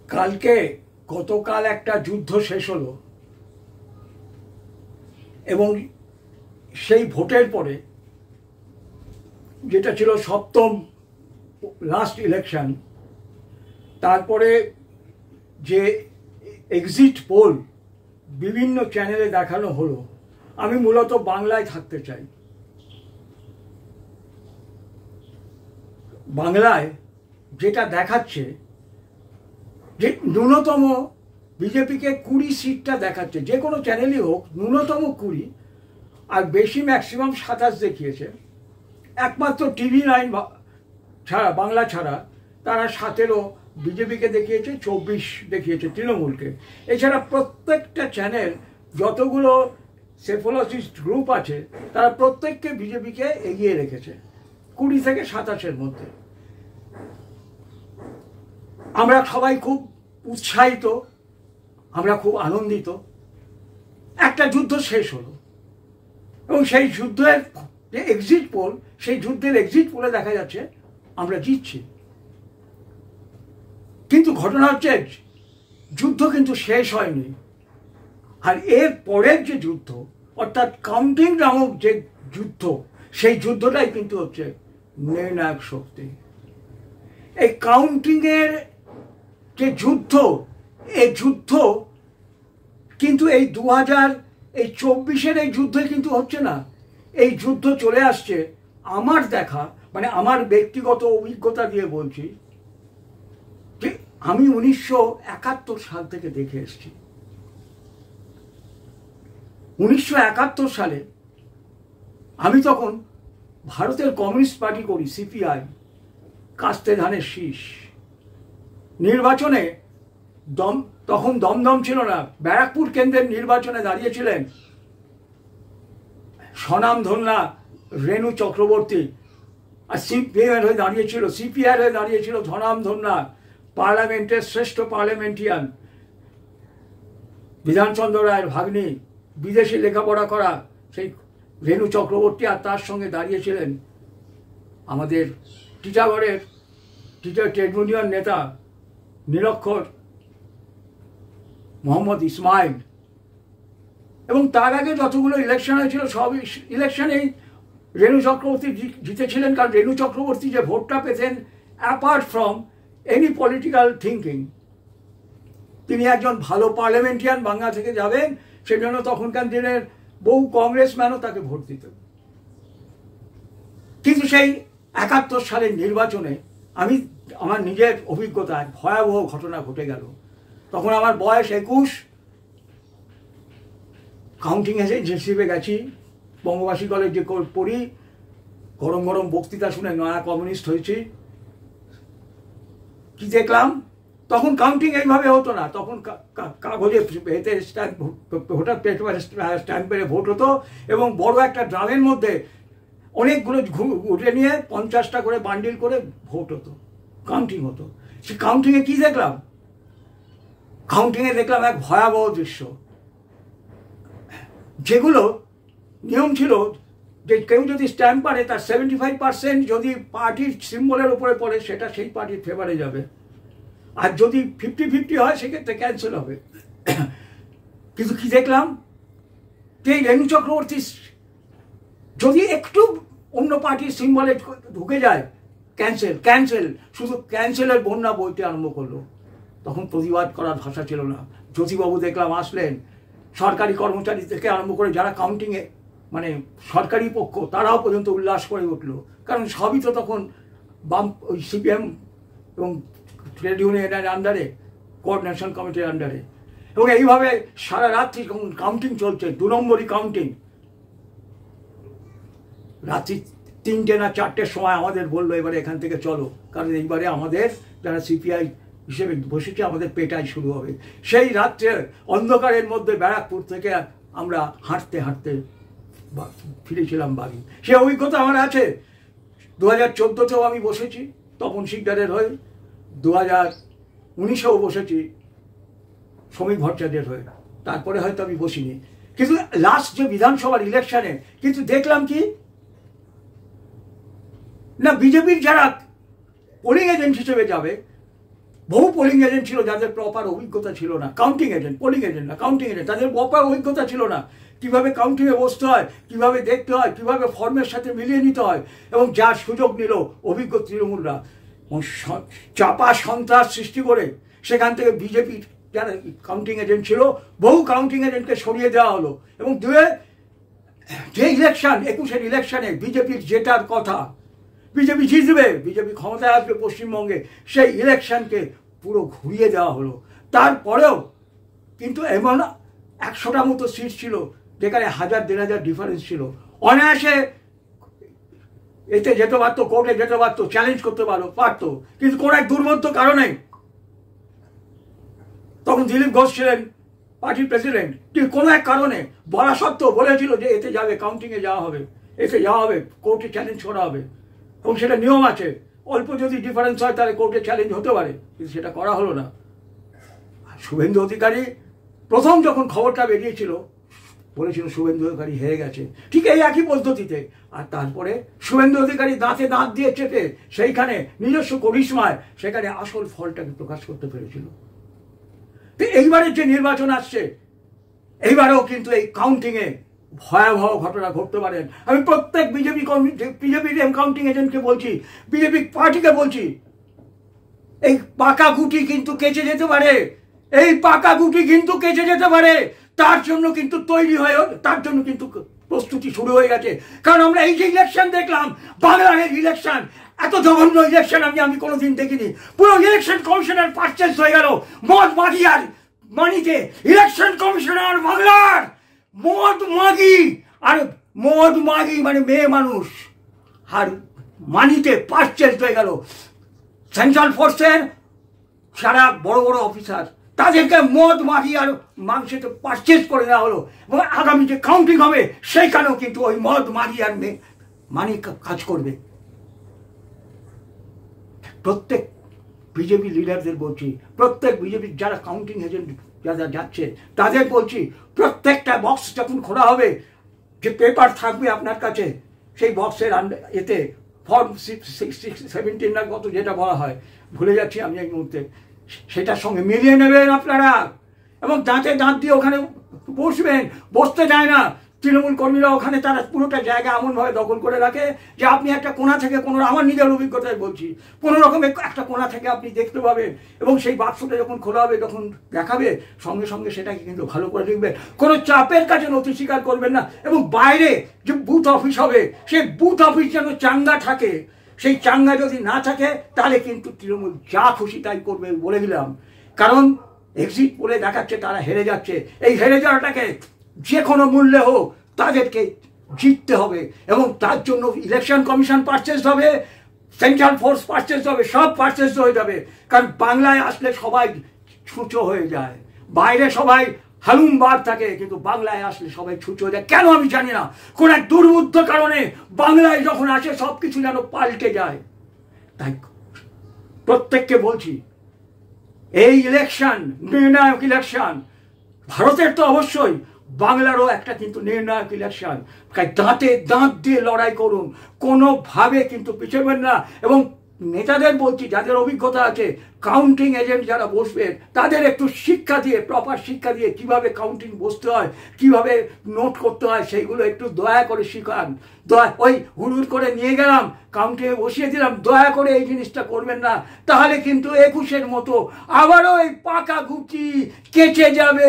কালকে গতকাল একটা যুদ্ধ শেষ হলো এবং সেই ভোটের পরে যেটা ছিল সপ্তম লাস্ট ইলেকশন, তারপরে যে এক্সিট পোল বিভিন্ন চ্যানেলে দেখানো হলো, আমি মূলত বাংলায় থাকতে চাই। বাংলায় যেটা দেখাচ্ছে যে ন্যূনতম বিজেপিকে 20 সিটটা দেখাচ্ছে, যে কোনো চ্যানেলই হোক ন্যূনতম 20, আর বেশি ম্যাক্সিমাম 27 দেখিয়েছে। একমাত্র TV9 ছাড়া, বাংলা ছাড়া, তারা 17 বিজেপিকে দেখিয়েছে, 24 দেখিয়েছে তৃণমূলকে। এছাড়া প্রত্যেকটা চ্যানেল, যতগুলো সেফোলজিস্ট গ্রুপ আছে, তারা প্রত্যেককে বিজেপিকে এগিয়ে রেখেছে 20 থেকে 27-এর মধ্যে। আমরা সবাই খুব উৎসাহিত, আমরা খুব আনন্দিত। একটা যুদ্ধ শেষ হলো এবং সেই যুদ্ধের যে এক্সিট পোল, সেই যুদ্ধের এক্সিট পোলে দেখা যাচ্ছে আমরা জিতছি। কিন্তু ঘটনা হচ্ছে যুদ্ধ কিন্তু শেষ হয়নি। আর এর পরের যে যুদ্ধ, অর্থাৎ কাউন্টিং নামক যে যুদ্ধ, সেই যুদ্ধটাই কিন্তু হচ্ছে নির্ণায়ক শক্তি। এই কাউন্টিংয়ের যে যুদ্ধ, এই যুদ্ধ কিন্তু এই 2024-এর এই যুদ্ধে কিন্তু হচ্ছে না। এই যুদ্ধ চলে আসছে, আমার দেখা, মানে আমার ব্যক্তিগত অভিজ্ঞতা দিয়ে বলছি, যে আমি 1971 সাল থেকে দেখে এসেছি। 1971 সালে আমি তখন ভারতের কমিউনিস্ট পার্টি করি, CPI, কাস্তে ধানের শীষ। নির্বাচনে তখন দমদম ছিল না, ব্যারাকপুর কেন্দ্রের নির্বাচনে দাঁড়িয়েছিলেন স্বনামধন্য রেণু চক্রবর্তী, আর CPI হয়ে দাঁড়িয়েছিল, CPI হয়ে দাঁড়িয়েছিল স্বনামধন্য পার্লামেন্টের শ্রেষ্ঠ পার্লামেন্টিয়ান বিধানচন্দ্র রায়ের ভাগ্নি, বিদেশে লেখাপড়া করা সেই রেণু চক্রবর্তী, আর তার সঙ্গে দাঁড়িয়েছিলেন আমাদের টিটাগড়ের ট্রেড ইউনিয়ন নেতা নিরক্ষর মোহাম্মদ ইসমাইল। এবং তার আগে যতগুলো ইলেকশন হয়েছিল, সব ইলেকশনেই রেণু চক্রবর্তী জিতেছিলেন, কারণ রেণু চক্রবর্তী যে ভোটটা পেতেন, apart from any political thinking, তিনি একজন ভালো পার্লামেন্টিয়ান, বাংলা থেকে যাবেন, সেজন্য তখনকার দিনের বহু কংগ্রেসম্যানও তাকে ভোট দিত। কিন্তু সেই 71 সালের নির্বাচনে আমার নিজের অভিজ্ঞতায় ভয়াবহ ঘটনা ঘটে গেল। তখন আমার বয়স 21, কাউন্টিং হিসেবে গেছি, বঙ্গবাসী কলেজে পড়ি, গরম গরম বক্তৃতা শুনে নয়া কমিউনিস্ট হয়েছি। কি দেখলাম, তখন কাউন্টিং এইভাবে হতো না, তখন কাগজে এতে ভোটার পেপারে স্ট্যাম্প পেরে ভোট হতো, এবং বড় একটা ড্রামের মধ্যে অনেকগুলো উঠে নিয়ে 50টা করে বান্ডিল করে ভোট হতো, কাউন্টিং হতো। সে কাউন্টিংয়ে কি দেখলাম? কাউন্টিংয়ে দেখলাম এক ভয়াবহ দৃশ্য। যেগুলো নিয়ম ছিল যে কেউ যদি স্ট্যাম্প পারে, তার 75% যদি পার্টির সিম্বলের উপরে পড়ে, সেটা সেই পার্টির ফেভারে যাবে, আর যদি 50-50 হয় সেক্ষেত্রে ক্যান্সেল হবে। কিন্তু কি দেখলাম, যে রেণু চক্রবর্তী যদি একটু অন্য পার্টির সিম্বলে ঢুকে যায়, ক্যান্সেল, শুধু ক্যান্সেলের বন্যা বইতে আরম্ভ করলো। তখন প্রতিবাদ করার ভাষা ছিল না। জ্যোতিবাবু দেখলাম আসলেন, সরকারি কর্মচারী থেকে আরম্ভ করে যারা কাউন্টিংয়ে মানে সরকারি পক্ষ, তারাও পর্যন্ত উল্লাস করে উঠলো, কারণ সবই তো তখন ওই CPM এবং ট্রেড ইউনিয়নের আন্ডারে, কোঅর্ডিনেশন কমিটির আন্ডারে। এবং এইভাবে সারা রাত্রি কাউন্টিং চলছে, 2 নম্বরই কাউন্টিং। রাত্রি 3টে না 4টের সময় আমাদের বললো, এবারে এখান থেকে চলো, কারণ এইবারে আমাদের যারা CPI হিসেবে বসেছে, আমাদের পেটাই শুরু হবে। সেই রাত্রে অন্ধকারের মধ্যে ব্যারাকপুর থেকে আমরা হাঁটতে হাঁটতে ফিরেছিলাম বাড়ি। সে অভিজ্ঞতা আমার আছে। 2014-তেও আমি বসেছি তপন শিকদারের হয়ে, 2019-এও বসেছি শ্রমিক ভট্টাচার্যের হয়ে, তারপরে হয়তো আমি বসিনি। কিন্তু লাস্ট যে বিধানসভার ইলেকশনে কিন্তু দেখলাম কি না, বিজেপির যারা পোলিং এজেন্ট হিসেবে যাবে, বহু পোলিং এজেন্ট ছিল যাদের প্রপার অভিজ্ঞতা ছিল না, কাউন্টিং এজেন্ট, পোলিং এজেন্ট না, কাউন্টিং এজেন্ট, তাদের প্রপার অভিজ্ঞতা ছিল না কিভাবে কাউন্টিংয়ে বসতে হয়, কিভাবে দেখতে হয়, কিভাবে ফর্মের সাথে মিলিয়ে নিতে হয়। এবং যার সুযোগ নিল অভিজ্ঞ তৃণমূলরা চাপা সন্ত্রাস সৃষ্টি করে সেখান থেকে বিজেপির যারা কাউন্টিং এজেন্ট ছিল বহু কাউন্টিং এজেন্টকে সরিয়ে দেওয়া হলো। এবং যে ইলেকশন 21-এর ইলেকশনে বিজেপির জেতার কথা, বিজেপি জিতবে, বিজেপি ক্ষমতায় আসবে পশ্চিমবঙ্গে, সেই ইলেকশনকে পুরো ঘুরিয়ে দেওয়া হলো। তারপরেও কিন্তু এমন 100টা মতো সিট ছিল যেখানে 1000-1500 ডিফারেন্স ছিল, অনায়াসে এতে যেতে পারতো, কোর্টে যেতে পারতো, চ্যালেঞ্জ করতে পারতো। কিন্তু কোন এক দুর্বোধ্য কারণে তখন দিলীপ ঘোষ ছিলেন পার্টির প্রেসিডেন্ট, কিন্তু কোনো এক কারণে বলা সত্ত্বেও বলেছিল যে এতে যাবে, কাউন্টিংয়ে যাওয়া হবে, এতে যাওয়া হবে, কোর্টে চ্যালেঞ্জ করা হবে। এবং সেটা নিয়ম আছে, অল্প যদি ডিফারেন্স হয় তাহলে কোর্টে চ্যালেঞ্জ হতে পারে, কিন্তু সেটা করা হলো না। শুভেন্দু অধিকারী প্রথম যখন খবরটা বেরিয়েছিল বলেছিল শুভেন্দু অধিকারী হেরে গেছে, ঠিক এই একই পদ্ধতিতে। আর তারপরে শুভেন্দু অধিকারী দাঁতে দাঁত দিয়ে চেপে সেইখানে নিজস্ব করিশ্মায় সেখানে আসল ফলটাকে প্রকাশ করতে পেরেছিল। এইবারের যে নির্বাচন আসছে, এইবারেও কিন্তু এই কাউন্টিংয়ে ভয়াবহ ঘটনা ঘটতে পারেন। আমি প্রত্যেক বিজেপির কাউন্টিং এজেন্টকে বলছি, বিজেপি পার্টিকে বলছি, এই পাকা গুটি কিন্তু কেচে যেতে পারে, এই পাকা গুটি কিন্তু কেচে যেতে পারে। তার জন্য কিন্তু তার জন্য কিন্তু প্রস্তুতি শুরু হয়ে গেছে। কারণ আমরা এই যে ইলেকশন দেখলাম, বাংলার ইলেকশন, এত জঘন্য ইলেকশন আমি কোনোদিন দেখিনি। পুরো ইলেকশন কমিশনার পারচেজ হয়ে গেল মদ মাগিয়ার মানিতে। ইলেকশন কমিশনার বাংলার মদ মাগি মানে মেয়ে মানুষ, আর মানিতে পারচেজ হয়ে গেল। সেন্ট্রাল ফোর্সের সারা বড় বড় অফিসার, তাদেরকে মদ মাগি আর মাংসতে পারচেজ করে দেওয়া হলো। এবং আগামী যে কাউন্টিং হবে সেইখানেও কিন্তু ওই মদ মাগি আর মানি কাজ করবে। প্রত্যেক বিজেপি লিডারদের বলছি, প্রত্যেক বিজেপির যারা কাউন্টিং এজেন্ট যারা যাচ্ছে তাদের বলছি, প্রত্যেকটা বক্স যখন খোলা হবে, যে পেপার থাকবে আপনার কাছে, সেই বক্সের এতে ফর্ম 17 না কত যেটা বলা হয়, ভুলে যাচ্ছি আমি এই মুহূর্তে, সেটার সঙ্গে মিলিয়ে নেবেন আপনারা এবং দাঁতে দাঁত দিয়ে ওখানে বসবেন। বসতে যায় না তৃণমূল কর্মীরা, ওখানে তারা পুরোটা জায়গা এমনভাবে দখল করে রাখে যে আপনি একটা কোণা থেকে আমার নিজের অভিজ্ঞতায় বলছি, কোনো রকম একটা কোণা থেকে আপনি দেখতে পাবেন। এবং সেই বাক্সটা যখন খোলা হবে তখন দেখাবে, সঙ্গে সঙ্গে সেটাকে কিন্তু ভালো করে দেখবেন, কোনো চাপের কাছে নথি স্বীকার করবেন না। এবং বাইরে যে বুথ অফিস হবে, সেই বুথ অফিস যেন চাঙ্গা থাকে, সেই চাঙ্গা যদি না থাকে তাহলে কিন্তু তৃণমূল যা খুশি তাই করবে বলে দিলাম। কারণ এক্সিট পোলে দেখাচ্ছে তারা হেরে যাচ্ছে, এই হেরে যাওয়াটাকে যে কোনো মূল্যে হোক তাদেরকে জিততে হবে। এবং তার জন্য ইলেকশন কমিশন পারচেজ হবে, সেন্ট্রাল ফোর্স পারচেজ হবে, সব পারচেজ হয়ে যাবে। কারণ বাংলায় আসলে সবাই ছুঁচো হয়ে যায়, বাইরে সবাই হালুমবার থাকে, কিন্তু বাংলায় আসলে সবাই ছুঁচো হয়ে যায়। কেন আমি জানি না, কোন এক দুর্বুদ্ধ কারণে বাংলায় যখন আসে সবকিছু যেন পাল্টে যায়। তাই প্রত্যেককে বলছি, এই ইলেকশন নির্ণায়ক ইলেকশন, ভারতের তো অবশ্যই, বাংলারও একটা কিন্তু নির্ণায়ক ইলেকশন। দাঁতে দাঁত দিয়ে লড়াই করুন, কোনোভাবে কিন্তু পিছবেন না। এবং নেতাদের বলছি, যাদের অভিজ্ঞতা আছে, কাউন্টিং এজেন্ট যারা বসবে তাদের একটু শিক্ষা দিয়ে, প্রপার শিক্ষা দিয়ে কিভাবে কাউন্টিং বসতে হয়, কিভাবে নোট করতে হয়, সেইগুলো একটু দয়া করে শিখান। ওই হুড়ুর করে নিয়ে গেলাম, কাউন্টিংয়ে বসিয়ে দিলাম, দয়া করে এই জিনিসটা করবেন না। তাহলে কিন্তু 21-এর মতো আবারও এই পাকা গুটি কেচে যাবে।